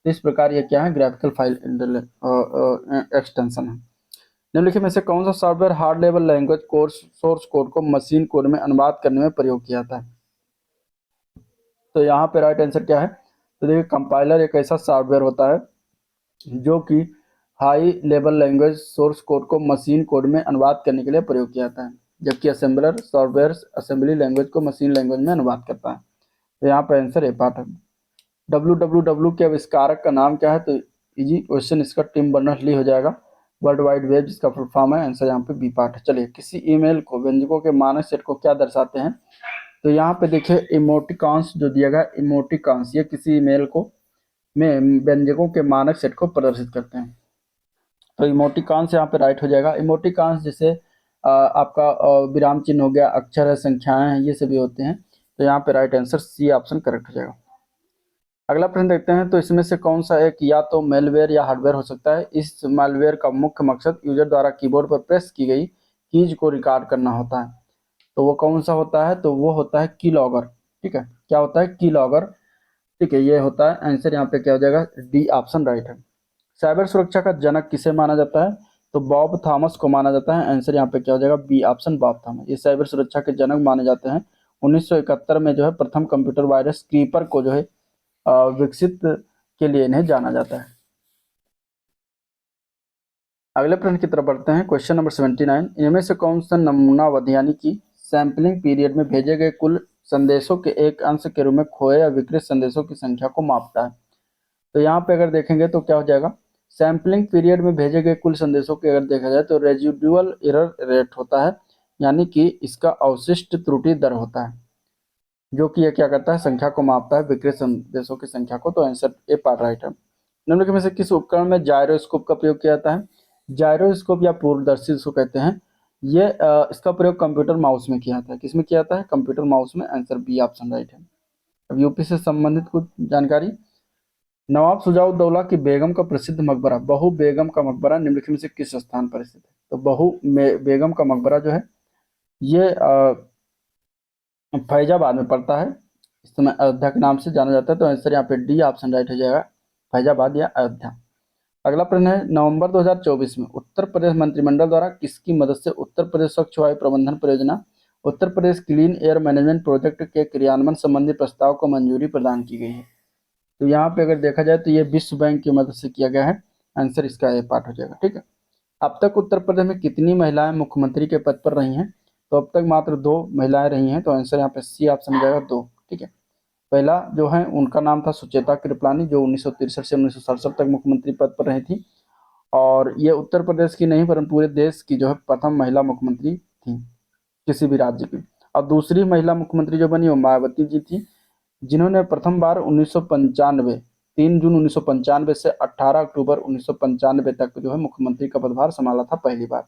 तो इस प्रकार ये क्या है? ग्राफिकल फाइल एक्सटेंशन है। निम्नलिखित में से कौन सा software hard level language course source code को मशीन कोड में अनुवाद करने में प्रयोग किया जाता है? तो यहाँ पे राइट आंसर क्या है? तो देखिए, कंपाइलर एक ऐसा सॉफ्टवेयर होता है जो कि high level language source code को मशीन कोड में अनुवाद करने के लिए प्रयोग किया जाता है, जबकि असेंबलर सॉफ्टवेयर असेंबली लैंग्वेज को मशीन लैंग्वेज में अनुवाद करता है। तो यहाँ पर आंसर ए पार्ट है। डब्ल्यू के आविष्कारक का नाम क्या है? तो इजी क्वेश्चन, इसका टिम बर्नर्स ली हो जाएगा। वर्ल्ड वाइड वेब जिसका फुल फॉर्म है। आंसर यहाँ पे बी पार्ट है। चलिए, किसी ईमेल को व्यंजकों के मानक सेट को क्या दर्शाते हैं? तो यहाँ पे देखिए, इमोटिकॉन्स जो दिया गया, इमोटिकॉन्स ये किसी ईमेल को में व्यंजकों के मानक सेट को प्रदर्शित करते हैं। तो इमोटिकॉन्स यहाँ पे राइट हो जाएगा। इमोटिकॉन्स जैसे आपका विराम चिन्ह हो गया, अक्षर है, संख्याएं हैं, ये सभी होते हैं। तो यहाँ पे right answer C option correct हो जाएगा। अगला प्रश्न देखते हैं। तो इसमें से कौन सा एक या तो मेलवेयर या हार्डवेयर हो सकता है? इस मेलवेयर का मुख्य मकसद यूजर द्वारा कीबोर्ड पर प्रेस की गई कीज को रिकॉर्ड करना होता है। तो वो कौन सा होता है? तो वो होता है की लॉगर, ठीक है। क्या होता है? की लॉगर, ठीक है, ये होता है। आंसर यहाँ पे क्या हो जाएगा? डी ऑप्शन राइट है। साइबर सुरक्षा का जनक किसे माना जाता है? तो बॉब थॉमस को माना जाता है। आंसर यहाँ पे क्या हो जाएगा, बी ऑप्शन बॉब थॉमस। ये साइबर सुरक्षा के जनक माने जाते हैं। 1971 में जो है प्रथम कंप्यूटर वायरस क्रीपर को जो है विकसित के लिए इन्हें जाना जाता है। अगले प्रश्न की तरफ बढ़ते हैं। क्वेश्चन नंबर 79, इनमें से कौन सा नमूनावधि यानी कि सैंपलिंग पीरियड में भेजे गए कुल संदेशों के एक अंश के रूप में खोए या विकृत संदेशों की संख्या को मापता है। तो यहाँ पे अगर देखेंगे तो क्या हो जाएगा, सैंपलिंग पीरियड में भेजे गए कुल संदेशों की अगर देखा जाए तो रेजिडुअल एरर रेट होता है, यानी कि इसका अवशिष्ट त्रुटि दर होता है, जो कि ये क्या करता है, संख्या को मापता है, विकृत संदेशों की संख्या को। तो आंसर ए पार्ट राइट है। निम्नलिखित में से किस उपकरण में जायरोस्कोप का प्रयोग किया जाता है। जायरोस्कोप या पूर्वदर्शी जिसको कहते हैं, ये इसका प्रयोग कंप्यूटर माउस में किया जाता है। किसमें किया जाता है, कंप्यूटर माउस में। आंसर बी ऑप्शन राइट है। अब यूपी से संबंधित कुछ जानकारी। नवाब शुजाउद्दौला की बेगम का प्रसिद्ध मकबरा बहू बेगम का मकबरा निम्नलिखित में से किस स्थान पर स्थित है। तो बहू बेगम का मकबरा जो है ये फैजाबाद में पड़ता है। इस समय अयोध्या के नाम से जाना जाता है। तो आंसर यहाँ पे डी ऑप्शन राइट हो जाएगा, फैजाबाद या अयोध्या। अगला प्रश्न है, नवंबर 2024 में उत्तर प्रदेश मंत्रिमंडल द्वारा किसकी मदद से उत्तर प्रदेश स्वच्छ वायु प्रबंधन परियोजना, Uttar Pradesh clean air management project के क्रियान्वयन संबंधी प्रस्ताव को मंजूरी प्रदान की गई है। तो यहाँ पे अगर देखा जाए तो ये विश्व बैंक की मदद से किया गया है। आंसर इसका ए पार्ट हो जाएगा। ठीक है। अब तक उत्तर प्रदेश में कितनी महिलाएं मुख्यमंत्री के पद पर रही हैं। तो अब तक मात्र 2 महिलाएं रही हैं। तो आंसर यहाँ पे सी ऑप्शन हो जाएगा 2। ठीक है। पहला जो है उनका नाम था सुचेता कृपलानी, जो 1963 से 1967 तक मुख्यमंत्री पद पर रही थी। और ये उत्तर प्रदेश की नहीं परंतु पूरे देश की जो है प्रथम महिला मुख्यमंत्री थी, किसी भी राज्य की। और दूसरी महिला मुख्यमंत्री जो बनी वो मायावती जी थी, जिन्होंने प्रथम बार 1995 3 जून 1995 से 18 अक्टूबर 1995 तक जो है मुख्यमंत्री का पदभार संभाला था पहली बार।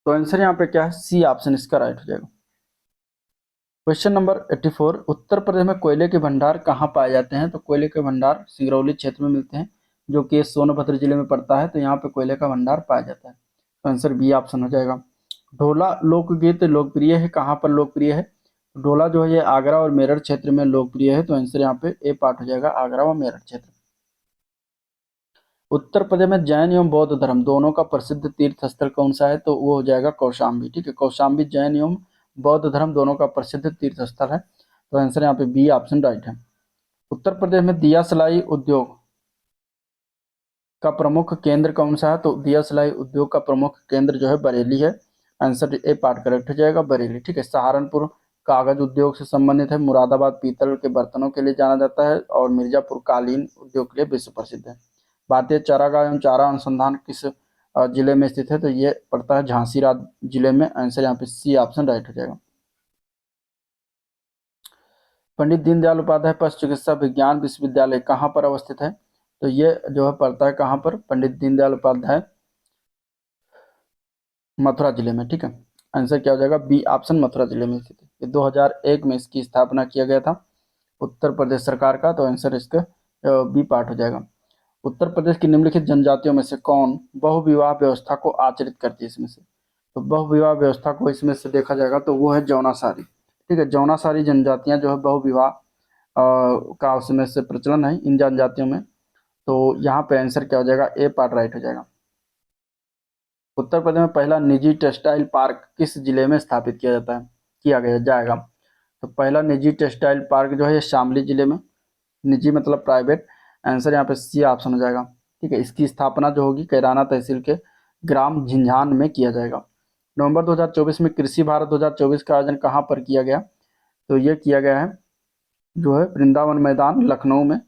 तो आंसर यहाँ पे क्या है, सी ऑप्शन इसका राइट हो जाएगा। क्वेश्चन नंबर 84, उत्तर प्रदेश में कोयले के भंडार कहाँ पाए जाते हैं। तो कोयले के भंडार सिंगरौली क्षेत्र में मिलते हैं, जो कि सोनभद्र जिले में पड़ता है। तो यहाँ पे कोयले का भंडार पाया जाता है। तो आंसर बी ऑप्शन हो जाएगा। ढोला लोकगीत लोकप्रिय है, कहाँ पर लोकप्रिय है। ढोला जो है ये आगरा और मेरठ क्षेत्र में लोकप्रिय है। तो आंसर यहाँ पे ए पार्ट हो जाएगा, आगरा और मेरठ क्षेत्र। उत्तर प्रदेश में जैन एवं बौद्ध धर्म दोनों का प्रसिद्ध तीर्थ स्थल कौन सा है। तो वो हो जाएगा कौशाम्बी। ठीक है, कौशाम्बी जैन एवं बौद्ध धर्म दोनों का प्रसिद्ध तीर्थ स्थल है। तो आंसर यहाँ पे बी ऑप्शन राइट है। उत्तर प्रदेश में दिया सलाई उद्योग का प्रमुख केंद्र कौन सा है। तो दिया सलाई उद्योग का प्रमुख केंद्र जो है बरेली है। आंसर ए पार्ट करेक्ट हो जाएगा, बरेली। ठीक है। सहारनपुर कागज उद्योग से संबंधित है। मुरादाबाद पीतल के बर्तनों के लिए जाना जाता है। और मिर्जापुर कालीन उद्योग के लिए विश्व प्रसिद्ध है। भारतीय चारागाह एवं चारा अनुसंधान किस जिले में स्थित है। तो ये पड़ता है झांसी जिले में। आंसर यहाँ पे सी ऑप्शन राइट हो जाएगा। पंडित दीनदयाल उपाध्याय पशु चिकित्सा विज्ञान विश्वविद्यालय कहाँ पर अवस्थित है। तो ये जो है पड़ता है कहाँ पर, पंडित दीनदयाल उपाध्याय मथुरा जिले में। ठीक है। आंसर क्या हो जाएगा, बी ऑप्शन मथुरा जिले में स्थित है। ये 2001 में इसकी स्थापना किया गया था उत्तर प्रदेश सरकार का। तो आंसर इसका बी पार्ट हो जाएगा। उत्तर प्रदेश की निम्नलिखित जनजातियों में से कौन बहुविवाह व्यवस्था को आचरित करती है इसमें से। तो बहुविवाह व्यवस्था को इसमें से देखा जाएगा तो वो है जौनासारी। ठीक है। जौनासारी जनजातियां जो है बहुविवाह का उसमें से प्रचलन है इन जनजातियों में। तो यहाँ पे आंसर क्या हो जाएगा, ए पार्ट राइट हो जाएगा। उत्तर प्रदेश में पहला निजी टेक्सटाइल पार्क किस जिले में स्थापित किया जाता है, किया गया जाएगा। तो पहला निजी टेक्सटाइल पार्क जो है ये शामली जिले में, निजी मतलब प्राइवेट। आंसर यहाँ पे सी ऑप्शन हो जाएगा। ठीक है। इसकी स्थापना जो होगी कैराना तहसील के ग्राम झिंझान में किया जाएगा। नवंबर 2024 में कृषि भारत 2024 का आयोजन कहाँ पर किया गया। तो ये किया गया है जो है वृंदावन मैदान लखनऊ में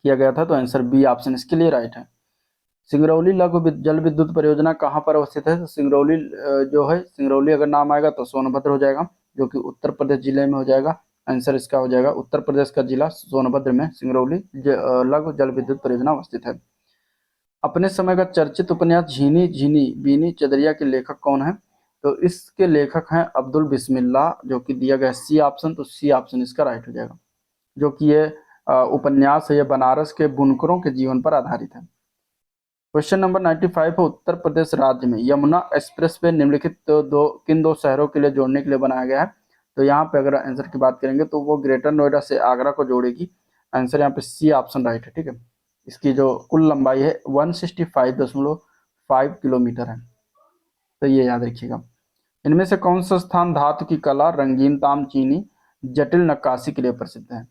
किया गया था। तो आंसर बी ऑप्शन इसके लिए राइट है। सिंगरौली लघु जल विद्युत परियोजना कहाँ पर अवस्थित है। तो सिंगरौली जो है, सिंगरौली अगर नाम आएगा तो सोनभद्र हो जाएगा, जो कि उत्तर प्रदेश जिले में हो जाएगा। आंसर इसका हो जाएगा उत्तर प्रदेश का जिला सोनभद्र में सिंगरौली लघु जल विद्युत परियोजना अवस्थित है। अपने समय का चर्चित उपन्यास झीनी झीनी बीनी चदरिया के लेखक कौन है। तो इसके लेखक हैं अब्दुल बिस्मिल्लाह, जो कि दिया गया सी ऑप्शन। तो सी ऑप्शन इसका राइट हो जाएगा, जो कि ये उपन्यास है ये बनारस के बुनकरों के जीवन पर आधारित है। क्वेश्चन नंबर 95 है, उत्तर प्रदेश राज्य में यमुना एक्सप्रेसवे निम्नलिखित किन दो शहरों के लिए जोड़ने के लिए बनाया गया है। तो यहाँ पे अगर आंसर की बात करेंगे तो वो ग्रेटर नोएडा से आगरा को जोड़ेगी। आंसर यहाँ पे सी ऑप्शन राइट है। ठीक है। इसकी जो कुल लंबाई है किलोमीटर है। तो ये याद रखिएगा। इनमें से कौन सा स्थान धातु की कला, रंगीन ताम चीनी, जटिल नक्काशी के लिए प्रसिद्ध है?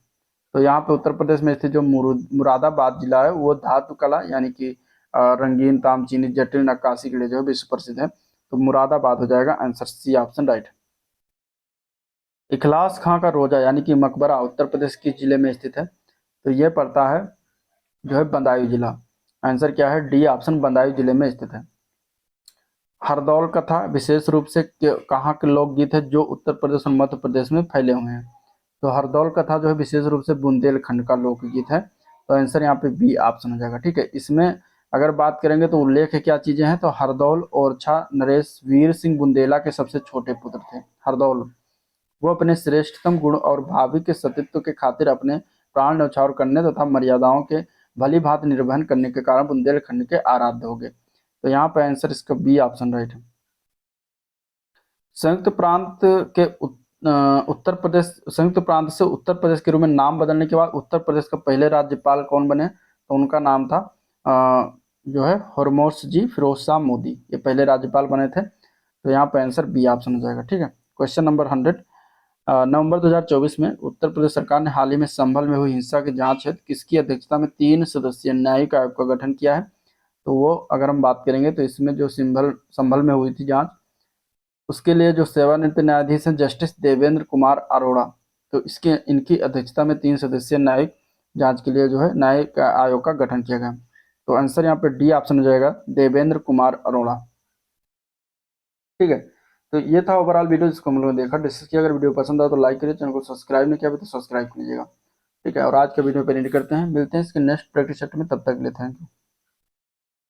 तो यहाँ पे उत्तर प्रदेश में स्थित जो मुरादाबाद जिला है वो धातु कला यानी कि रंगीन ताम चीनी जटिल नक्काशी के लिए जो है विश्व प्रसिद्ध है। तो मुरादाबाद हो जाएगा आंसर, सी ऑप्शन राइट। इखलास खां का रोजा यानी कि मकबरा उत्तर प्रदेश किस जिले में स्थित है? तो ये पड़ता है जो है बदायूं जिला। आंसर क्या है? डी ऑप्शन, बदायूं जिले में स्थित है। हरदौल कथा विशेष रूप से कहाँ के लोकगीत है जो उत्तर प्रदेश और मध्य प्रदेश में फैले हुए हैं? तो हरदौल कथा जो है विशेष रूप से बुंदेलखंड का लोकगीत है। तो आंसर यहाँ पे बी ऑप्शन हो जाएगा। ठीक है, इसमें अगर बात करेंगे तो उल्लेख क्या चीजें हैं, तो हरदौल ओरछा नरेश वीर सिंह बुंदेला के सबसे छोटे पुत्र थे हरदौल। वो अपने श्रेष्ठतम गुण और भावी के सतीत्व के खातिर अपने प्राण न्यौछावर करने तथा मर्यादाओं के भली भांति निर्वहन करने के कारण बुंदेलखंड के आराध्य हो गए। तो यहाँ पर आंसर इसका बी ऑप्शन राइट है। संयुक्त प्रांत के उत्तर प्रदेश संयुक्त प्रांत से उत्तर प्रदेश के रूप में नाम बदलने के बाद उत्तर प्रदेश का पहले राज्यपाल कौन बने? तो उनका नाम था जो है हरमोश जी फिरोज शाह मोदी, ये पहले राज्यपाल बने थे। तो यहाँ पर आंसर बी ऑप्शन हो जाएगा। ठीक है, क्वेश्चन नंबर 100। नवंबर 2024 में उत्तर प्रदेश सरकार ने हाल ही में संभल में हुई हिंसा की जांच हेतु किसकी अध्यक्षता में 3 सदस्यीय न्यायिक आयोग का गठन किया है? तो वो अगर हम बात करेंगे तो इसमें जो संभल में हुई थी जांच, उसके लिए जो सेवानिवृत्त न्यायाधीश हैं जस्टिस देवेंद्र कुमार अरोड़ा, तो इनकी अध्यक्षता में 3 सदस्यीय न्यायिक जांच के लिए जो है न्यायिक आयोग का गठन किया गया। तो आंसर यहाँ पे डी ऑप्शन हो जाएगा, देवेंद्र कुमार अरोड़ा। ठीक है, तो ये था ओवरऑल वीडियो जिसको हम लोगों ने देखा, डिस्कस किया। अगर वीडियो पसंद आया तो लाइक करिए, चैनल को सब्सक्राइब नहीं किया तो सब्सक्राइब कीजिएगा। ठीक है, और आज का वीडियो पे एंड करते हैं, मिलते हैं इसके नेक्स्ट प्रैक्टिस सेट में, तब तक के लिए थैंक यू।